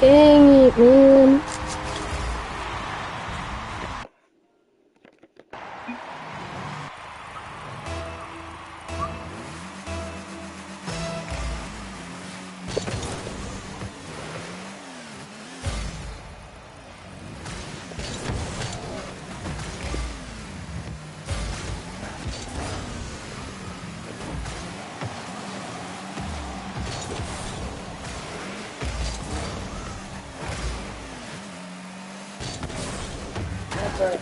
Dang it, man. That's right.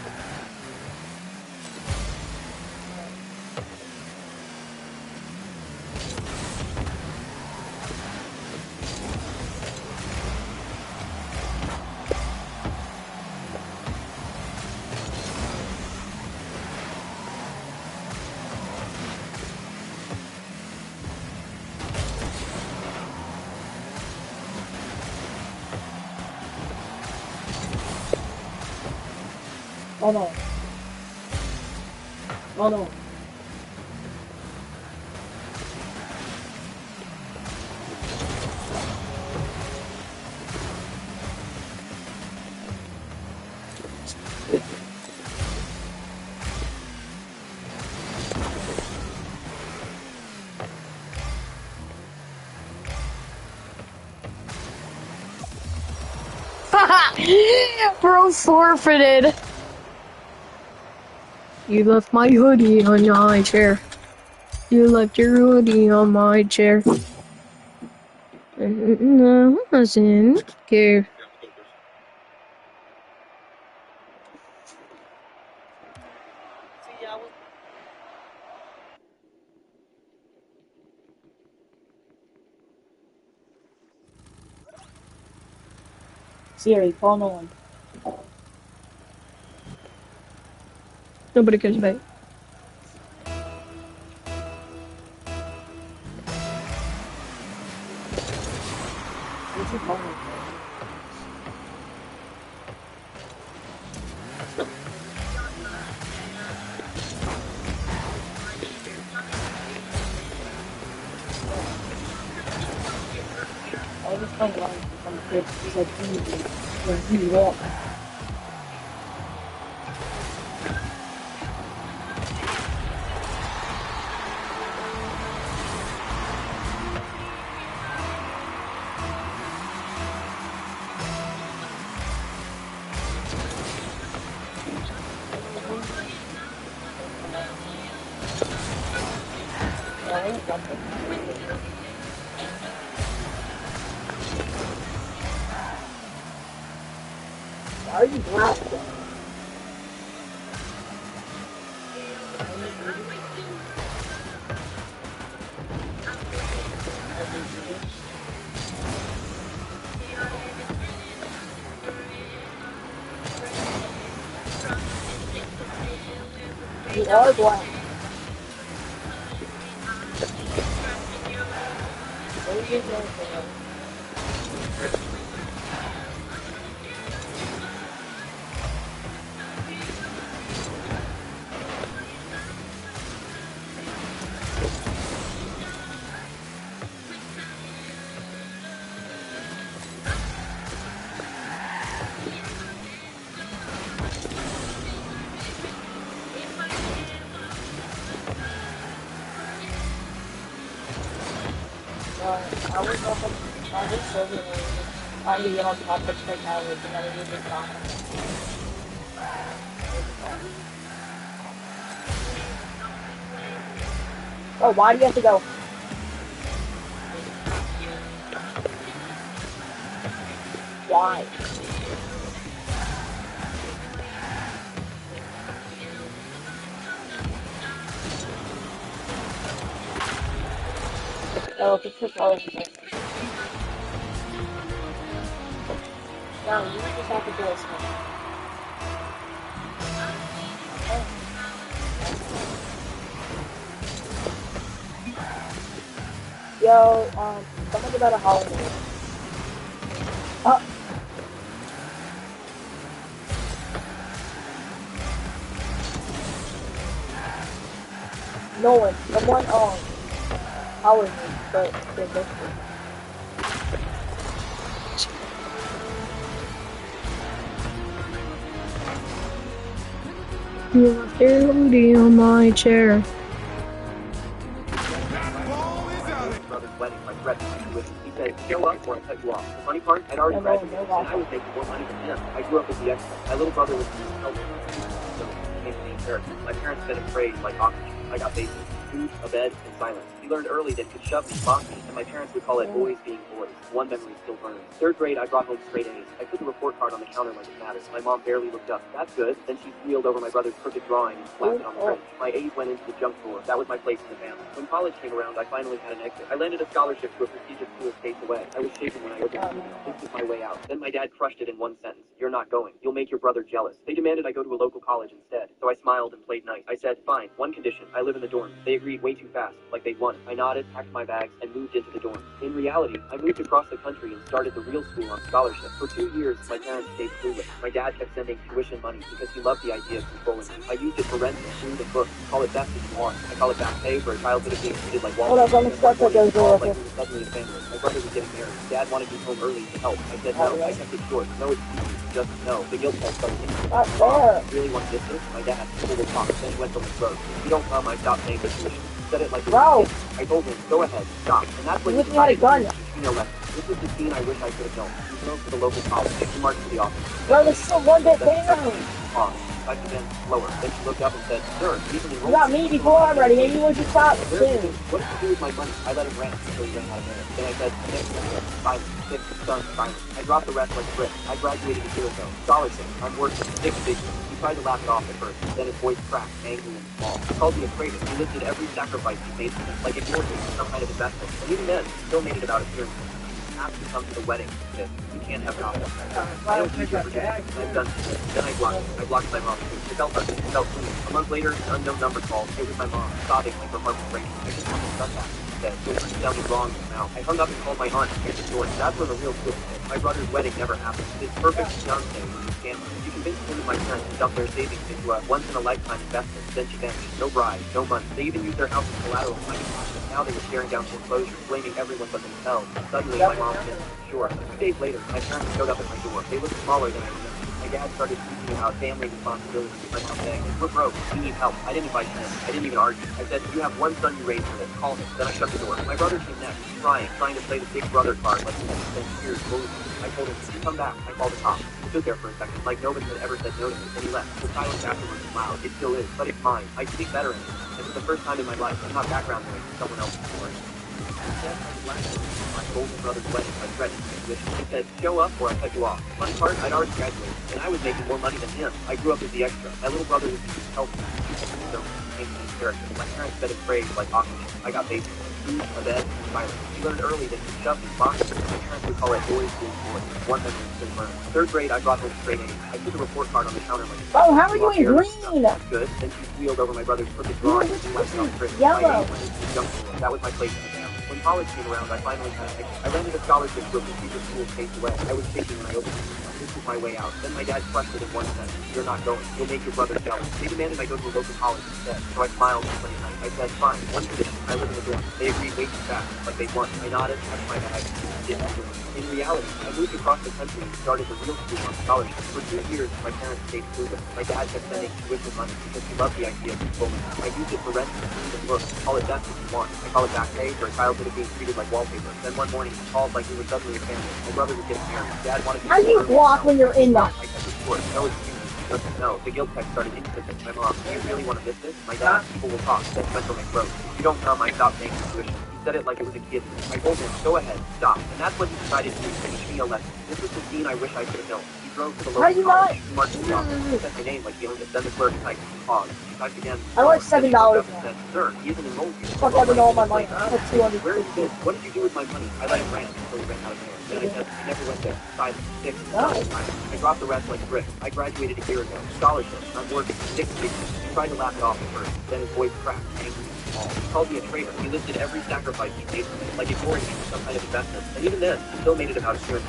Oh no. Oh no. Bro forfeited. You left my hoodie on my chair. You left your hoodie on my chair. I wasn't care. Siri, call no one. Nobody cares about it. What's your phone? I just found one from the fridge. He's like, when you walk. Why are you blasting? You are black. What are you doing for that? I was serving I need on topics right now with another music song. Oh, why do you have to go? Why? Oh, it's just all no, you just have to do this one. Yo, someone's about a holiday. No one. Someone, holiday, but they're different. You left your hoodie on my chair. Brother's wedding, my threatened me with. He said, show up or I'll cut you off. The funny part, I'd already graduated, and I was making more money than him. I grew up as the extra. My little brother was being helped, so he became the main character. My parents fed him praise like oxygen. I got basic food, a bed, and silence. He learned early that he could shove me, mock me, and my parents would call it boys being boys. One memory still burns. Third grade, I brought home straight A's. I put the report card on the counter like it mattered. My mom barely looked up. That's good. Then she squealed over my brother's crooked drawing and slapped it on the fridge. My A's went into the junk drawer. That was my place in the family. When college came around, I finally had an exit. I landed a scholarship to a prestigious school states away. I was shaken when I opened the email. This was my way out. Then my dad crushed it in one sentence. You're not going. You'll make your brother jealous. They demanded I go to a local college instead. So I smiled and played nice. I said, fine, one condition. I live in the dorm. They agreed way too fast, like they'd won. I nodded, packed my bags, and moved into the dorm. In reality, I moved across the country and started the real school on scholarship. For 2 years, my parents stayed clueless. My dad kept sending tuition money because he loved the idea of controlling me. I used it for rent, food, and books. Call it best if you want. I call it back pay for a childhood of being treated like Hold up, let me start that goes door. Like we were suddenly a family. My brother was getting married. Dad wanted me home early to help. I said no. I kept it short. No excuses. Just no. The guilt felt started hitting me. Not fair. Really want this? My dad pulled the top, then he went from his throat. If you don't come, I stop paying the tuition. Said it like Bro. I told him, go ahead, stop. And that's when You wish you had a gun. This is the scene I wish I could have known. He drove to the local college. He marched to the office. Bro, this is a one bit down. Pause. I began slower. Then she looked up and said, sir, even You got me before I'm ready. Maybe you should stop soon. What did you do with my money? I let him rant until he ran out of air. Then I said, silence, six, son, silence. I dropped the rest like a brick. I graduated a year ago. Scholarship. I'm working. Six figures. He tried to laugh it off at first. Then his voice cracked, angry and small. He called me a traitor. He listed every sacrifice he made for me, like ignored me for some kind of investment. And even then, he still made it about appearance. Have to come to the wedding. You can't have gossip. I don't need your forgiveness. I'm done. Then I blocked my mom. It felt ugly. It felt clean. A month later, an unknown number called. It was my mom, sobbing like her heart was breaking. I just wanted to done that. Said, it sounded wrong in the mouth. I hung up and called my aunt to hear the story. That's where the real twist hit. My brother's wedding never happened. His perfect fiancé was a scammer. She convinced him and my parents to dump their savings into a once-in-a-lifetime investment. Then she vanished. No bride, no money. They even used their house as collateral. Now they were staring down foreclosure, blaming everyone but themselves. Suddenly, my mom said, sure. 2 days later, my parents showed up at my door. They looked smaller than I remembered. My dad started speaking about family responsibilities. My mom saying, we're broke. We need help. I didn't invite him. I didn't even argue. I said, you have one son you raised for this. Call him. Then I shut the door. My brother came next, trying to play the big brother card like he had spent years bullying me. I told him, come back. I called the cops. He stood there for a second, like nobody had ever said no to me. Then he left. The silence afterwards was loud. It still is, but it's mine. I speak better in it. And for the first time in my life, I'm not background noise for someone else's story. My older brother's wedding, I threatened him. He said, show up or I'll cut you off. Funny part, I'd already graduated, and I was making more money than him. I grew up as the extra. My little brother was helping me. So, became the main character. My parents fed him praise like oxygen. I got basic food, a bed, and silence. He learned early that he shoved his box. My parents would call it boys being boys. One memory still burns. Third grade, I brought home straight A's. I put the report card on the counter like, Oh, how are you in green? good. Then she squealed over my brother's crooked drawing and slapped it on the fridge. Yellow. That was my place in the family. When college came around, I finally had an exit. I landed a scholarship to a prestigious school states away. I was shaking when I opened the email. This was my way out. Then my dad crushed it in one sentence. You're not going. You'll make your brother jealous. They demanded I go to a local college instead. So I smiled and played nice. I said, fine, one condition. I live in the dorm. They agreed way too fast, like they won. I nodded, packed my bags, and didn't do it. In reality, I moved across the country and started the real school on scholarship. For 2 years, my parents stayed clueless. My dad kept sending tuition money because he loved the idea of controlling me. I used it for rent, food, and books. Call it best if you want. I call it back pay for a childhood of being treated like wallpaper. Then one morning, he called like we were suddenly a family. My brother was getting married. Dad wanted me How do you block when you're in that? I kept it short. No excuses. Just no. The guilt text started instantly. My mom, do you really want to miss this? My dad, people will talk. Then went from my throat. If you don't come, I stop paying for tuition. He said it like it was a kid. I told him, go ahead, stop. And that's when he decided to teach me a lesson. This was the scene I wish I could have known. He drove to the local college. He marched to the office. He said my name like he owned it. Then the clerk typed pause. He typed again. I want $7 now. Sir, he isn't enrolled here. Fuck, I don't know all my money. I have 200. Where is this? What did you do with my money? I let him rant until he ran out of air. Then I said, I never went there. Silence. Six. Silence. I dropped the rest like a brick. I graduated a year ago. Scholarship. I'm working. Six figures. He tried to laugh it off at first. Then his voice cracked, angry and small. He called me a traitor. He listed every sacrifice he made for me, like ignoring me for some kind of investment. And even then, he still made it about appearance.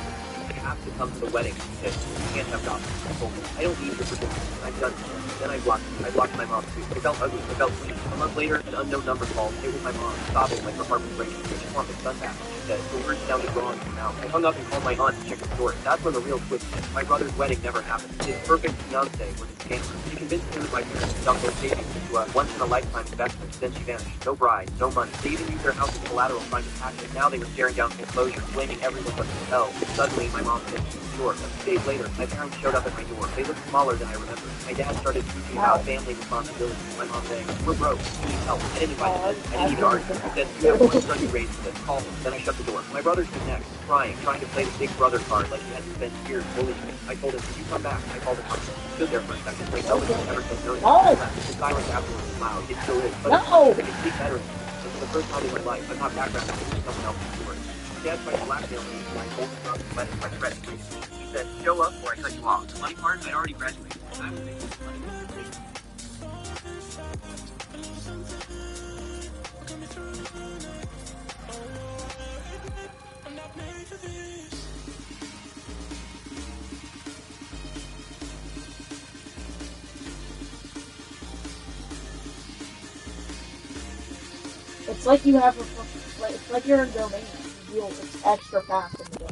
You have to come to the wedding, he said. You can't have gossip. I told him, I don't need your forgiveness. I'm done. Then I blocked my mom too. It felt ugly. It felt clean. A month later, an unknown number called. It was my mom, sobbing like her heart was breaking. I just want my son back, she said. The words sounded wrong in her mouth. I hung up and called my aunt chicken short. That's where the real twist is. My brother's wedding never happened. His perfect fiance was a scammer. She convinced me that my parents dumped those savings into a once-in-a-lifetime investment. Then she vanished. No bride, no money. They even used their house as collateral trying to cash it. Now they were staring down foreclosure, blaming everyone but themselves. Suddenly, my mom finished. Sure. A few days later, my parents showed up at my door. They looked smaller than I remembered. My dad started teaching about family responsibility. My mom saying, "We're broke. We need help." I didn't invite them. I didn't even argue. I said, "You have one son you raised with. Call him." Then I shut the door. My brother's been next, crying, trying to play the big brother card like he had spent years bullying me. I told him, "Can you come back?" I called him. Stood there for a second, like nobody had ever said no. The silence afterwards was loud. It still is. But I can speak better. And for the first time in my life, I'm not background acting for someone else's story. Dad tried to blackmail me into my holding up and letting my credit. He said, "Show up or I cut you off." The money part, I'd already graduated. I was making money. It's like you have it's like you're in domain. It's extra fast in the domain.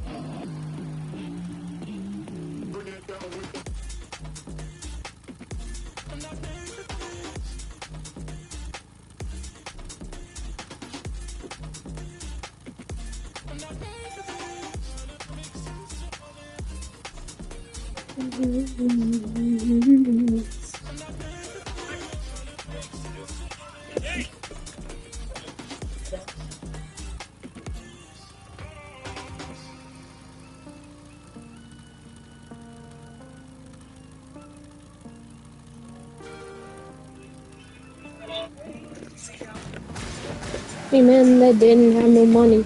Hey man, that didn't have no money.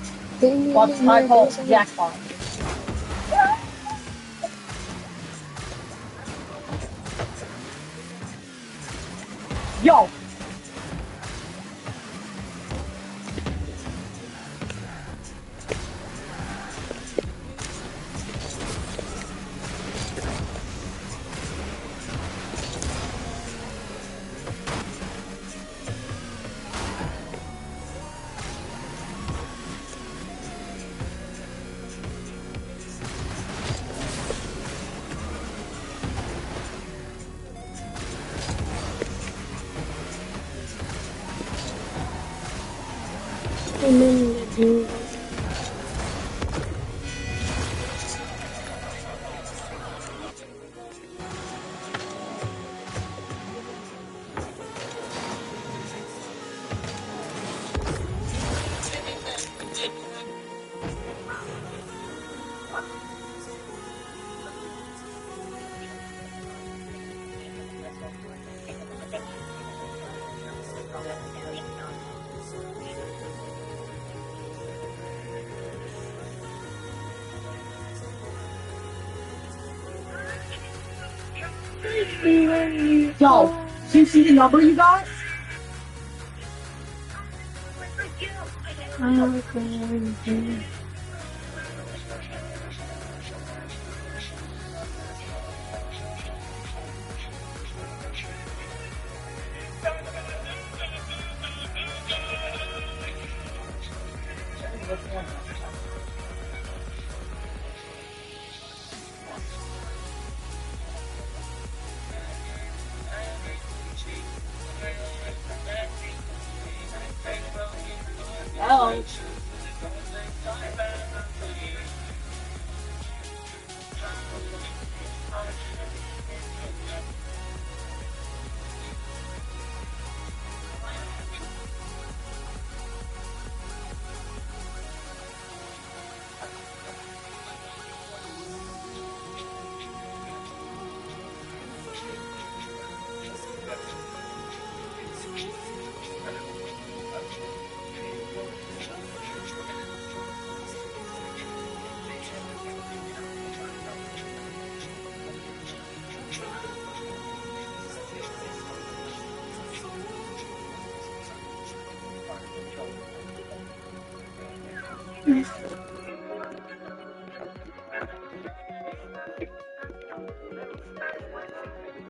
What's my call? Jackpot. Yo! Hey man, that didn't. Yo! Do you see the number you got? Hello.